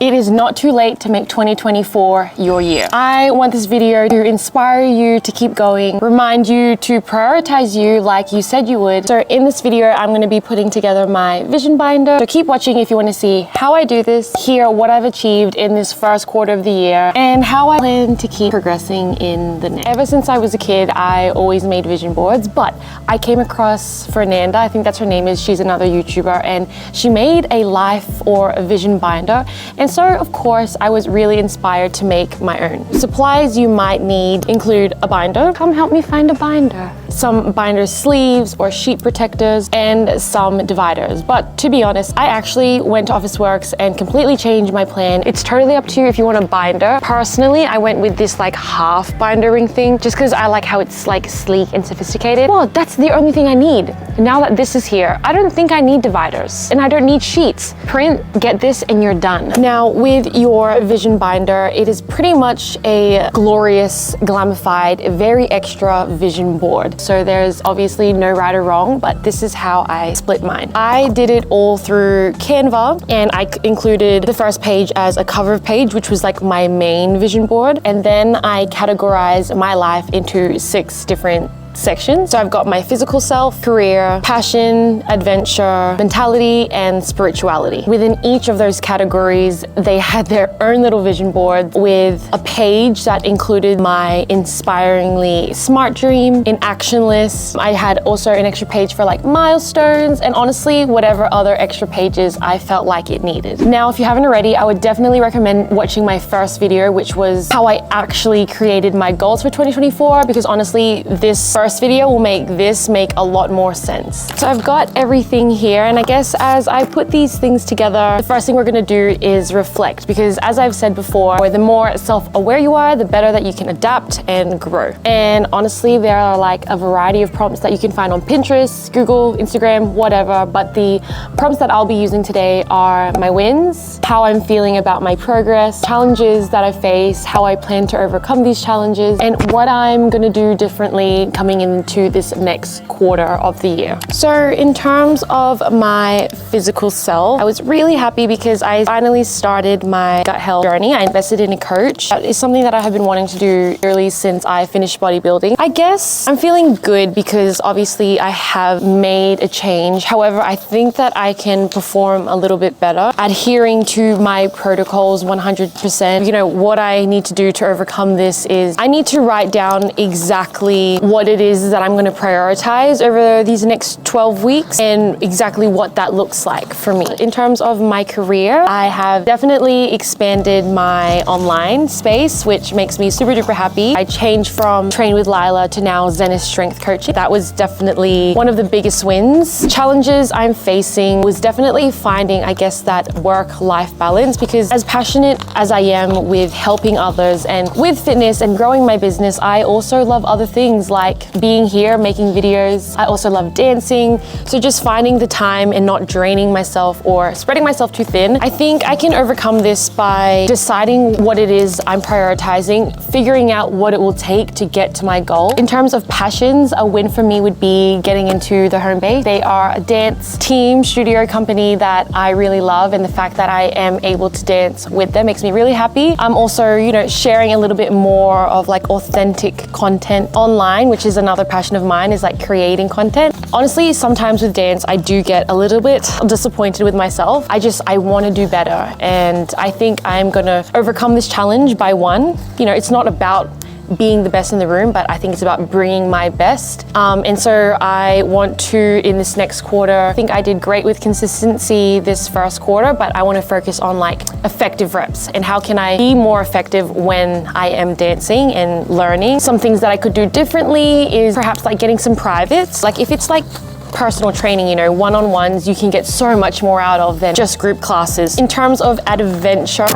It is not too late to make 2024 your year. I want this video to inspire you to keep going, remind you to prioritize you like you said you would. So in this video, I'm going to be putting together my vision binder. So keep watching if you want to see how I do this, hear what I've achieved in this first quarter of the year, and how I plan to keep progressing in the next. Ever since I was a kid, I always made vision boards, but I came across Fernanda, I think that's her name is, she's another YouTuber, and she made a life or a vision binder. And so, of course, I was really inspired to make my own. Supplies you might need include a binder. Come help me find a binder. Some binder sleeves or sheet protectors, and some dividers. But to be honest, I actually went to Officeworks and completely changed my plan. It's totally up to you if you want a binder. Personally, I went with this like half binder ring thing just because I like how it's like sleek and sophisticated. Well, that's the only thing I need. Now that this is here, I don't think I need dividers and I don't need sheets. Print, get this, and you're done. Now, with your vision binder, it is pretty much a glorious, glamified, very extra vision board. So there's obviously no right or wrong, but this is how I split mine. I did it all through Canva, and I included the first page as a cover page, which was like my main vision board. And then I categorized my life into 6 different sections. So I've got my physical self, career, passion, adventure, mentality, and spirituality. Within each of those categories, they had their own little vision board with a page that included my inspiringly smart dream, an action list. I had also an extra page for like milestones, and honestly, whatever other extra pages I felt like it needed. Now, if you haven't already, I would definitely recommend watching my first video, which was how I actually created my goals for 2024, because honestly, this first video will make this make a lot more sense. So I've got everything here, and I guess as I put these things together, the first thing we're gonna do is reflect, because as I've said before, the more self-aware you are, the better that you can adapt and grow. And honestly, there are like a variety of prompts that you can find on Pinterest, Google, Instagram, whatever, but the prompts that I'll be using today are my wins, how I'm feeling about my progress, challenges that I face, how I plan to overcome these challenges, and what I'm gonna do differently coming into this next quarter of the year. So in terms of my physical self, I was really happy because I finally started my gut health journey. I invested in a coach. That is something that I have been wanting to do really since I finished bodybuilding. I guess I'm feeling good because obviously I have made a change. However, I think that I can perform a little bit better, adhering to my protocols 100%. You know, what I need to do to overcome this is I need to write down exactly what it is that I'm going to prioritize over these next 12 weeks and exactly what that looks like for me. In terms of my career, I have definitely expanded my online space, which makes me super duper happy. I changed from Train with Lila to now Zenith Strength Coaching. That was definitely one of the biggest wins. Challenges I'm facing was definitely finding, I guess, that work-life balance, because as passionate as I am with helping others and with fitness and growing my business, I also love other things like being here, making videos. I also love dancing. So just finding the time and not draining myself or spreading myself too thin. I think I can overcome this by deciding what it is I'm prioritizing, figuring out what it will take to get to my goal. In terms of passions, a win for me would be getting into the Home Base. They are a dance team, studio company that I really love, and the fact that I am able to dance with them makes me really happy. I'm also, you know, sharing a little bit more of like authentic content online, which is another passion of mine, is like creating content. Honestly, sometimes with dance, I do get a little bit disappointed with myself. I want to do better, and I think I'm gonna overcome this challenge by one. You know, it's not about being the best in the room, but I think it's about bringing my best. And so I want to, in this next quarter, I think I did great with consistency this first quarter, but I want to focus on like effective reps and how can I be more effective when I am dancing and learning. Some things that I could do differently is perhaps like getting some privates. Like if it's like personal training, you know, one-on-ones, you can get so much more out of than just group classes. In terms of adventure,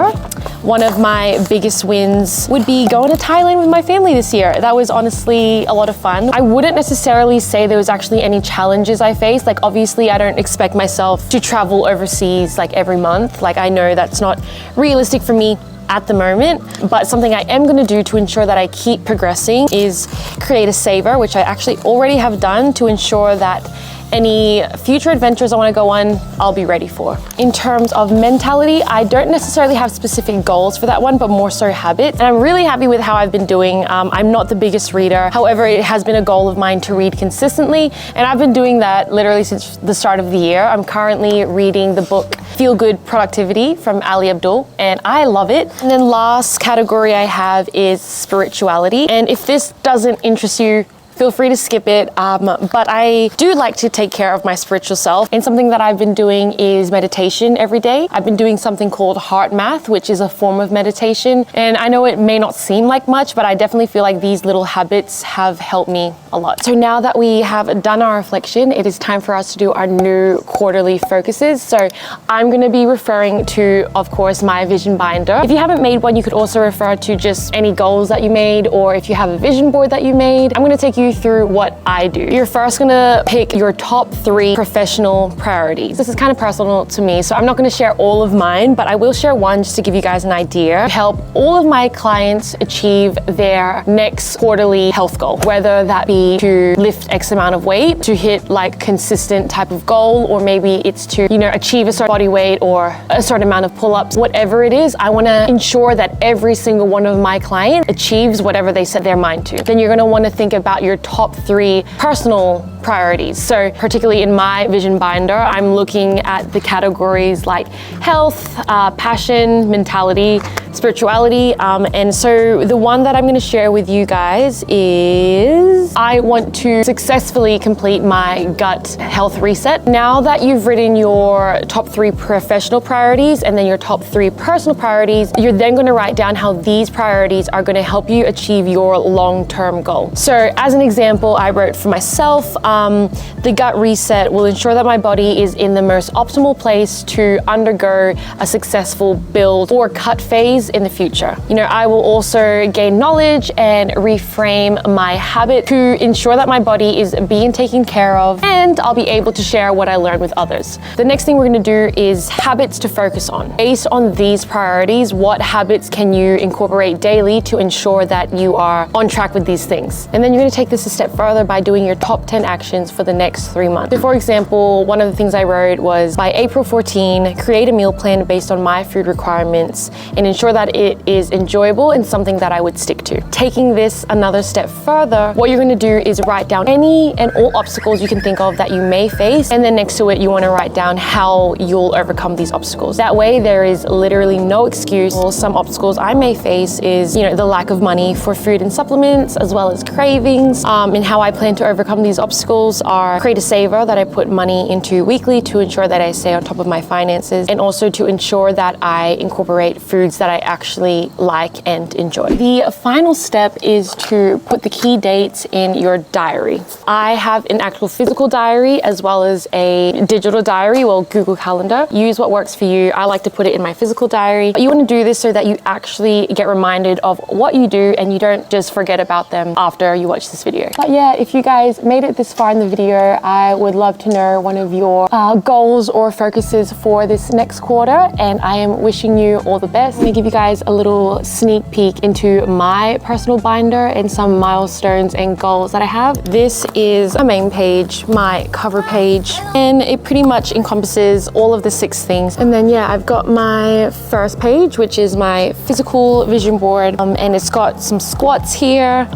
one of my biggest wins would be going to Thailand with my family this year. That was honestly a lot of fun. I wouldn't necessarily say there was actually any challenges I faced. Like obviously I don't expect myself to travel overseas like every month. Like I know that's not realistic for me at the moment, but something I am going to do to ensure that I keep progressing is create a saver, which I actually already have done to ensure that any future adventures I want to go on, I'll be ready for. In terms of mentality, I don't necessarily have specific goals for that one, but more so habits. And I'm really happy with how I've been doing. I'm not the biggest reader. However, it has been a goal of mine to read consistently. And I've been doing that literally since the start of the year. I'm currently reading the book Feel Good Productivity from Ali Abdul, and I love it. And then last category I have is spirituality. And if this doesn't interest you, feel free to skip it, but I do like to take care of my spiritual self, and something that I've been doing is meditation every day. I've been doing something called heart math, which is a form of meditation, and I know it may not seem like much, but I definitely feel like these little habits have helped me a lot. So now that we have done our reflection, it is time for us to do our new quarterly focuses. So I'm going to be referring to, of course, my vision binder. If you haven't made one, you could also refer to just any goals that you made, or if you have a vision board that you made. I'm going to take you through what I do. You're first gonna pick your top 3 professional priorities. This is kind of personal to me, so I'm not gonna share all of mine, but I will share one just to give you guys an idea. Help all of my clients achieve their next quarterly health goal, whether that be to lift X amount of weight, to hit like consistent type of goal, or maybe it's to, achieve a certain body weight or a certain amount of pull-ups. Whatever it is, I wanna ensure that every single one of my clients achieves whatever they set their mind to. Then you're gonna wanna think about your top 3 personal priorities. So particularly in my vision binder, I'm looking at the categories like health, passion, mentality, spirituality. And so the one that I'm going to share with you guys is I want to successfully complete my gut health reset. Now that you've written your top 3 professional priorities and then your top 3 personal priorities, you're then going to write down how these priorities are going to help you achieve your long-term goal. So as an example, I wrote for myself, the gut reset will ensure that my body is in the most optimal place to undergo a successful build or cut phase in the future. I will also gain knowledge and reframe my habit to ensure that my body is being taken care of, and I'll be able to share what I learned with others. The next thing we're going to do is habits to focus on. Based on these priorities, what habits can you incorporate daily to ensure that you are on track with these things? And then you're going to take this a step further by doing your top 10 actions for the next 3 months. So for example, one of the things I wrote was by April 14, create a meal plan based on my food requirements and ensure that it is enjoyable and something that I would stick to. Taking this another step further, what you're going to do is write down any and all obstacles you can think of that you may face, and then next to it you want to write down how you'll overcome these obstacles. That way there is literally no excuse. Well, some obstacles I may face is the lack of money for food and supplements, as well as cravings, and how I plan to overcome these obstacles are create a saver that I put money into weekly to ensure that I stay on top of my finances, and also to ensure that I incorporate foods that I actually like and enjoy. The final step is to put the key dates in your diary. I have an actual physical diary as well as a digital diary, well, Google Calendar. Use what works for you. I like to put it in my physical diary. You want to do this so that you actually get reminded of what you do and you don't just forget about them after you watch this video. But yeah, if you guys made it this far in the video, I would love to know one of your goals or focuses for this next quarter, and I am wishing you all the best. Let me give you guys a little sneak peek into my personal binder and some milestones and goals that I have. This is a main page, my cover page, and it pretty much encompasses all of the 6 things. And then yeah, I've got my first page, which is my physical vision board, and it's got some squats here,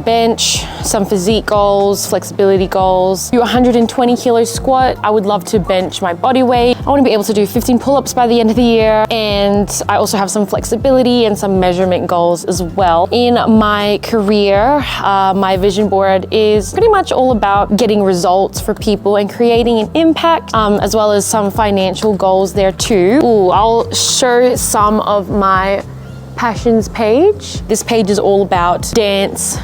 bench, some physique goals, flexibility goals, do 120 kilo squat. I would love to bench my body weight. I want to be able to do 15 pull-ups by the end of the year, and I also have some flexibility and some measurement goals as well. In my career, my vision board is pretty much all about getting results for people and creating an impact, as well as some financial goals there too. I'll show some of my passions page. This page is all about dance,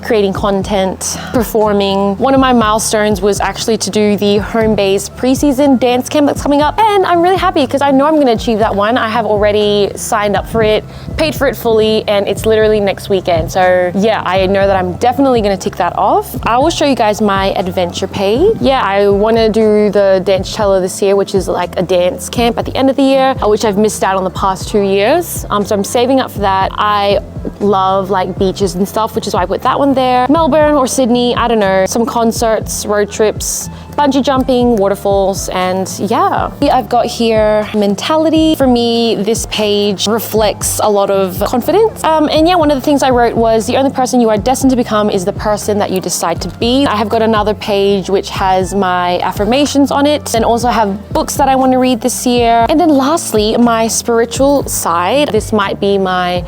creating content, performing. One of my milestones was actually to do the home-based preseason dance camp that's coming up, and I'm really happy because I know I'm going to achieve that one. I have already signed up for it, paid for it fully, and it's literally next weekend. So yeah, I know that I'm definitely going to tick that off. I will show you guys my adventure page. Yeah, I want to do the dance cello this year, which is like a dance camp at the end of the year, which I've missed out on the past 2 years. So I'm saving up for that. I love like beaches and stuff, which is why I put that one on there. Melbourne or Sydney, I don't know, some concerts, road trips, bungee jumping, waterfalls, and yeah. I've got here mentality. For me, this page reflects a lot of confidence. And yeah, one of the things I wrote was the only person you are destined to become is the person that you decide to be. I have got another page which has my affirmations on it, and also have books that I want to read this year. And then lastly, my spiritual side. This might be my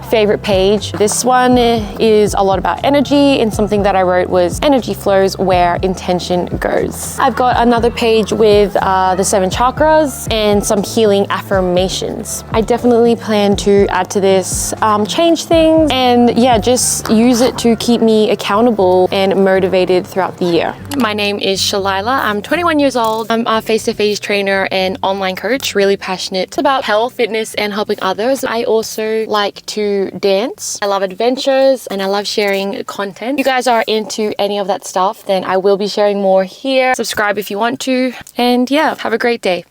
favorite page. This one is a lot about energy, and something that I wrote was energy flows where intention goes. I've got another page with the 7 chakras and some healing affirmations. I definitely plan to add to this, change things, and yeah, just use it to keep me accountable and motivated throughout the year. My name is Shalila. I'm 21 years old. I'm a face-to-face trainer and online coach, really passionate about health, fitness, and helping others. I also like to dance. I love adventures and I love sharing content. If you guys are into any of that stuff, then I will be sharing more here. Subscribe if you want to. And yeah, have a great day.